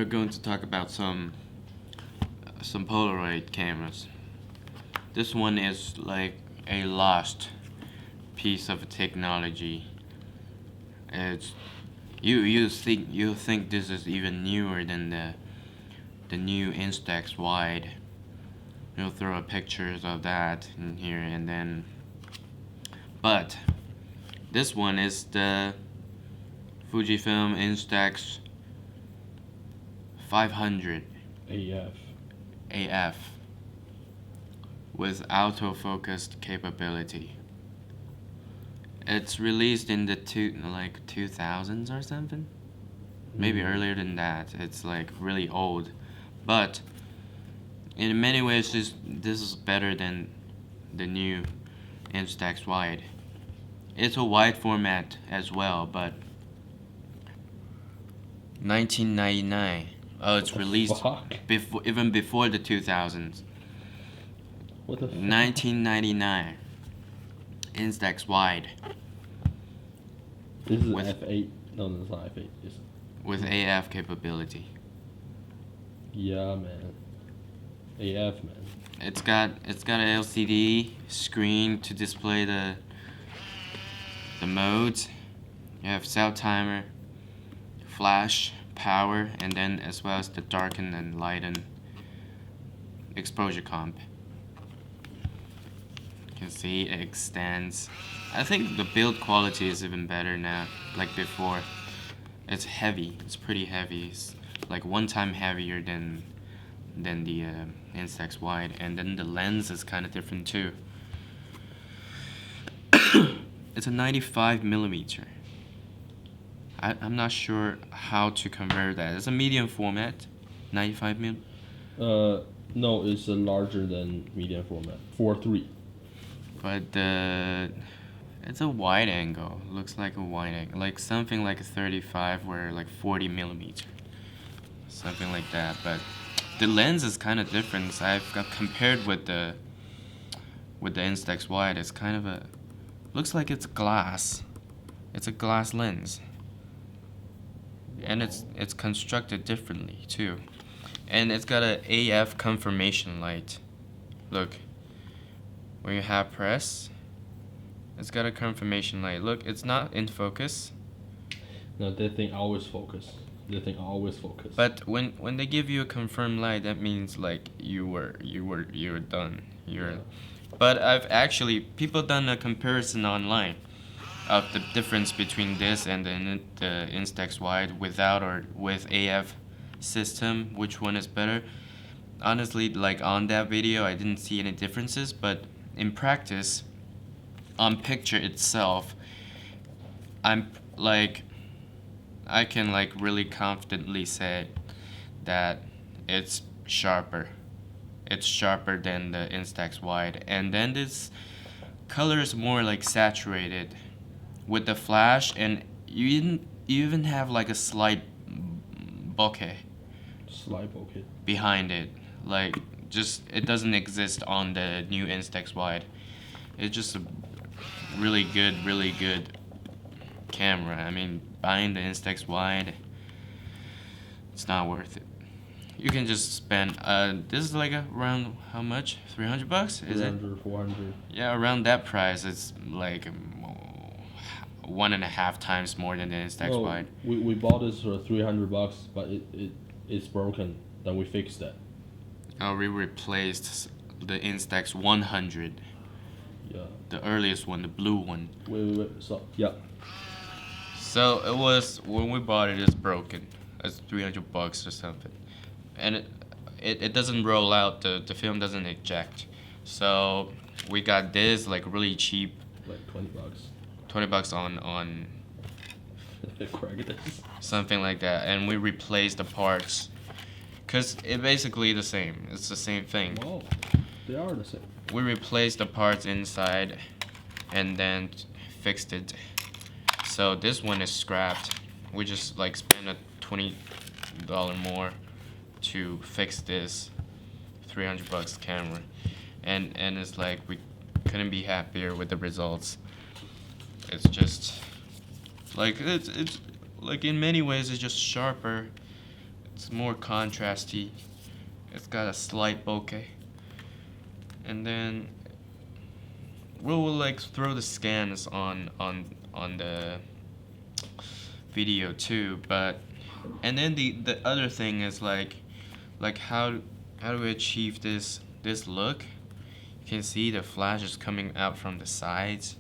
going to talk about some polaroid cameras. This one is like a lost piece of technology. It's you think this is even newer than the new Instax wide. You'll throw pictures of that in here, and then but this one is the Fujifilm Instax 500 AF with autofocus capability. It's released in the 2000s or something, maybe earlier than that. It's like really old, but in many ways this is better than the new Instax wide. It's a wide format as well, but 1999. Oh, it's released even before the 2000s. What the fuck? 1999. Instax wide. This is F8. No, it's not F8. It's with AF capability. Yeah, man. AF, man. It's got an LCD screen to display the modes. You have cell timer, flash, power, and then as well as the darken and lighten exposure comp. You can see it extends. I think the build quality is even better now, like before. It's heavy. It's pretty heavy. It's like 1 time heavier than the Instax wide, and then the lens is kind of different too. It's a 95 millimeter. I'm not sure how to convert that. It's a medium format, 95 mil. No, it's larger than medium format. 4.3. But it's a wide angle. Looks like a wide angle, like something like a 35 or like 40 millimeter, something like that. But the lens is kind of different. So I've got compared with the Instax wide. It's kind of looks like it's glass. It's a glass lens, and it's constructed differently too, and it's got a AF confirmation light. Look, when you have press, it's got a confirmation light. Look, it's not in focus. No, that thing always focus. But when they give you a confirmed light, that means like you're done. But I've actually people done a comparison online of the difference between this and the Instax wide without or with AF system. Which one is better? Honestly, like on that video, I didn't see any differences. But in practice, on picture itself, I can like really confidently say that it's sharper. It's sharper than the Instax wide, and then this color is more like saturated with the flash, and you even have like a slight bokeh behind it. Like just it doesn't exist on the new Instax wide. It's just a really good camera. I mean, buying the Instax wide, it's not worth it. You can just spend this is like around how much? $300? Is it? 400. Yeah, around that price. It's like 1.5 times more than the Instax wide. We bought this for $300, but it's broken. Then we fixed that. Oh, we replaced the Instax 100. Yeah. The earliest one, the blue one. Wait. So yeah. So it was when we bought it. It's broken. It's $300 or something, and it doesn't roll out. The film doesn't eject. So we got this like really cheap. Like $20. $20 on something like that, and we replaced the parts, cause it basically the same. It's the same thing. Wow, they are the same. We replaced the parts inside, and then fixed it. So this one is scrapped. We just like spent a $20 more to fix this $300 camera, and it's like we couldn't be happier with the results. It's just like it's like in many ways it's just sharper. It's more contrasty. It's got a slight bokeh. And then we'll like throw the scans on the video too, but and then the other thing is like how do we achieve this look? You can see the flash is coming out from the sides.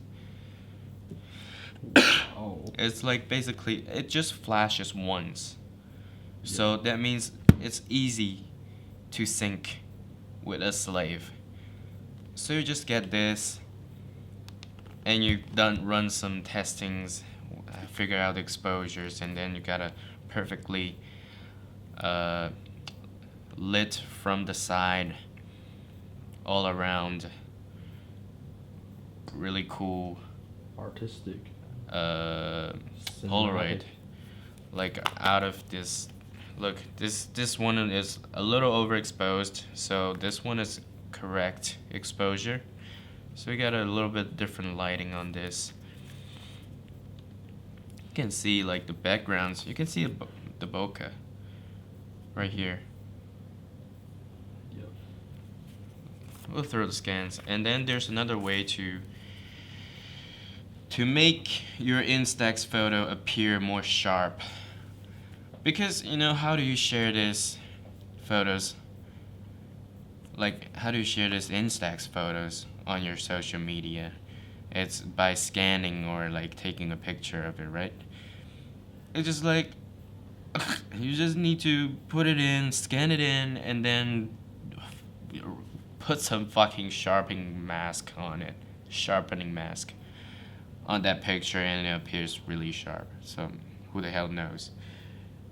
Oh. It's like basically it just flashes once. So that means it's easy to sync with a slave. So you just get this and you run some testings, figure out the exposures, and then you got a perfectly lit from the side all around really cool Artistic. Polaroid. Like out of this, look, this one is a little overexposed, so this one is correct exposure. So we got a little bit different lighting on this. You can see like the backgrounds. You can see the bokeh right here. Yep. We'll throw the scans, and then there's another way to make your Instax photo appear more sharp. Because how do you share this photos? Like, how do you share this Instax photos on your social media? It's by scanning or like taking a picture of it, right? It's just like you just need to put it in, scan it in, and then put some fucking sharpening mask on it. Sharpening mask on that picture, and it appears really sharp. So who the hell knows?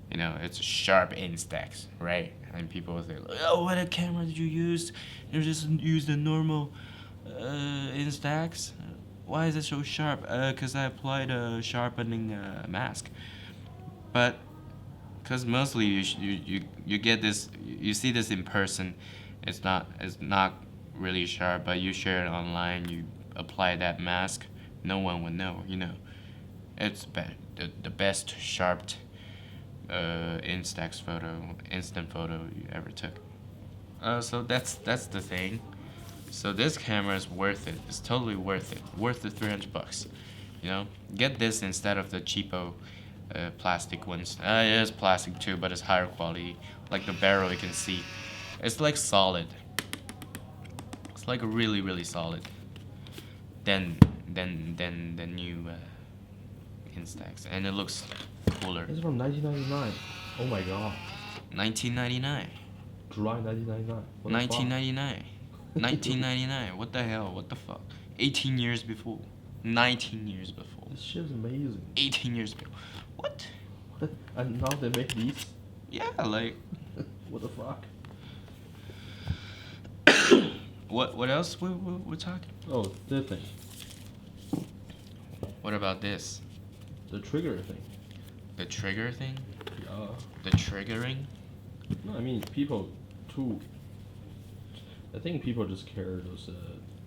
It's a sharp Instax, right? And people will say, oh, what camera did you use? You just used a normal Instax? Why is it so sharp? Because I applied a sharpening mask. But because mostly you get this, you see this in person, it's not really sharp, but you share it online, you apply that mask, no one would know, It's the best sharped Instax photo, instant photo you ever took. So that's the thing. So this camera is worth it. It's totally worth it. Worth the $300. Get this instead of the cheapo plastic ones. It is plastic too, but it's higher quality. Like the barrel, you can see, it's like solid. It's like really really solid. Than the new Instax, and it looks cooler. It's from 1999. Oh my god. 1999. July 1999. 1999. 1999. What the hell? What the fuck? 18 years before. 19 years before. This shit's amazing. 18 years before. What? And now they make these? Yeah, like. What the fuck? What else we're talking? Oh, this thing. What about this? The trigger thing. The trigger thing? Yeah. The triggering? No, I mean people too. I think people just care those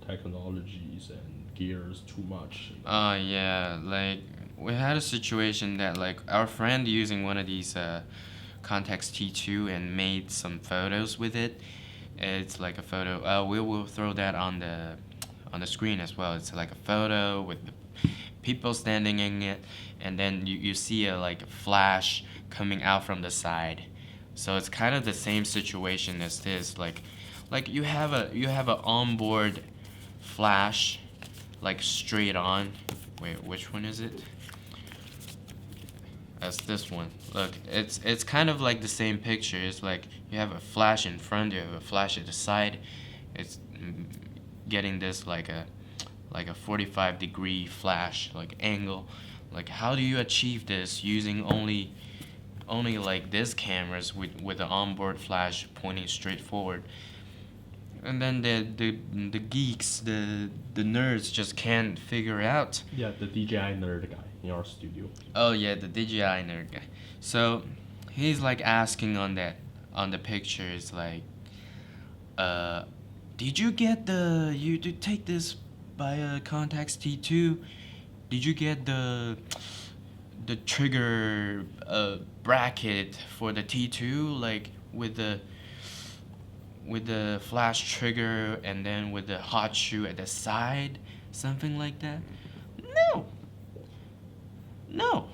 technologies and gears too much. Oh yeah, like we had a situation that like our friend using one of these Contax T2 and made some photos with it. It's like a photo. We will throw that on the screen as well. It's like a photo with the people standing in it, and then you see a flash coming out from the side. So it's kind of the same situation as this. Like you have a onboard flash, like straight on. Wait, which one is it? That's this one. Look, it's kind of like the same picture. It's like you have a flash in front, you have a flash at the side. It's getting this like a 45-degree flash, like angle. Like how do you achieve this using only like this cameras with the onboard flash pointing straight forward? And then the geeks, the nerds just can't figure out. Yeah, the DJI nerd guy in our studio. Oh yeah, the DJI nerd guy. So he's like asking on the pictures like, did you get you to take this by a Contax T2? Did you get the trigger bracket for the T2, like with the flash trigger and then with the hot shoe at the side, something like that. No, no,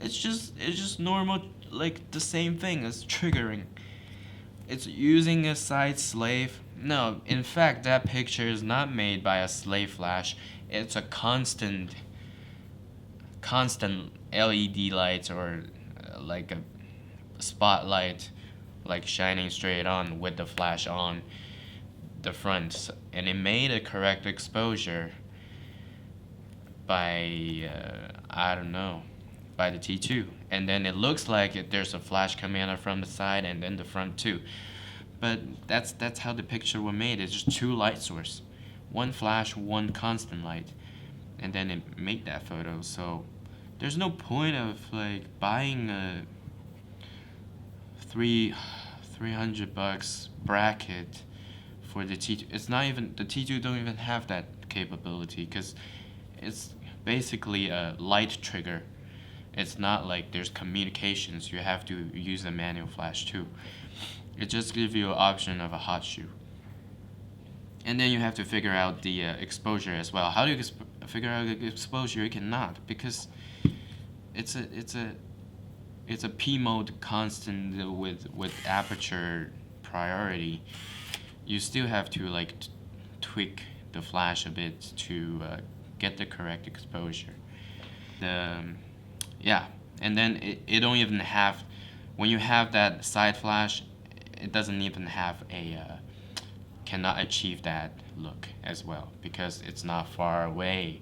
it's just normal, like the same thing as triggering. It's using a side slave. No, in fact, that picture is not made by a slave flash. It's a constant LED lights or like a spotlight, like shining straight on with the flash on the front, and it made a correct exposure by I don't know, by the T2, and then it looks like there's a flash coming out from the side and then the front too. But that's how the picture was made. It's just two light source, one flash, one constant light, and then it made that photo. So there's no point of like buying a $300 bracket for the T2. It's not even, the T2 don't even have that capability because it's basically a light trigger. It's not like there's communications. You have to use a manual flash too. It just gives you an option of a hot shoe. And then you have to figure out the exposure as well. How do you figure out the exposure? You cannot, because it's a P mode constant with aperture priority. You still have to like tweak the flash a bit to get the correct exposure. Yeah, and then it don't even have, when you have that side flash, it doesn't even have cannot achieve that look as well because it's not far away.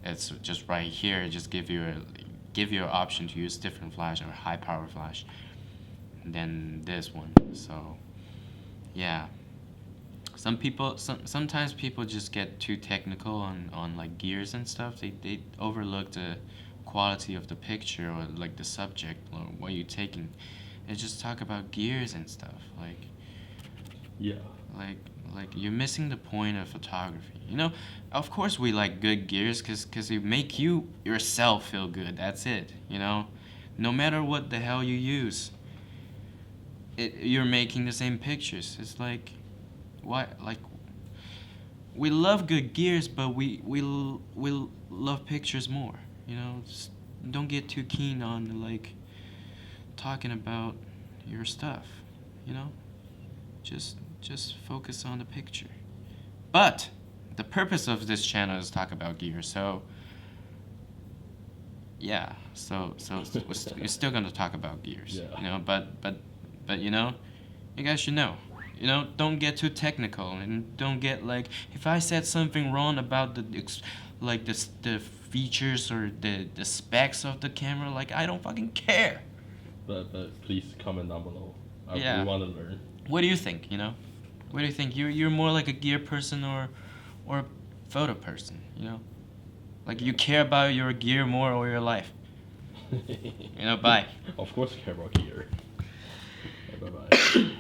It's just right here. It just give you an option to use different flash or high power flash than this one. So yeah, sometimes people just get too technical on like gears and stuff. They overlook the quality of the picture or like the subject or what you're taking, and just talk about gears and stuff. Yeah. Like you're missing the point of photography. Of course we like good gears because it make you yourself feel good. That's it. No matter what the hell you use, you're making the same pictures. It's like, why? Like, we love good gears, but we love pictures more. Just don't get too keen on like talking about your stuff. Just focus on the picture. But the purpose of this channel is to talk about gear. So yeah, so we're still gonna talk about gears. Yeah. But you guys should know. Don't get too technical and don't get like, if I said something wrong about the features or the specs of the camera, like, I don't fucking care. But please comment down below. Yeah. We want to learn. What do you think? What do you think? You're more like a gear person or a photo person? Like, you care about your gear more or your life? Bye. Of course, I care about gear. Bye bye.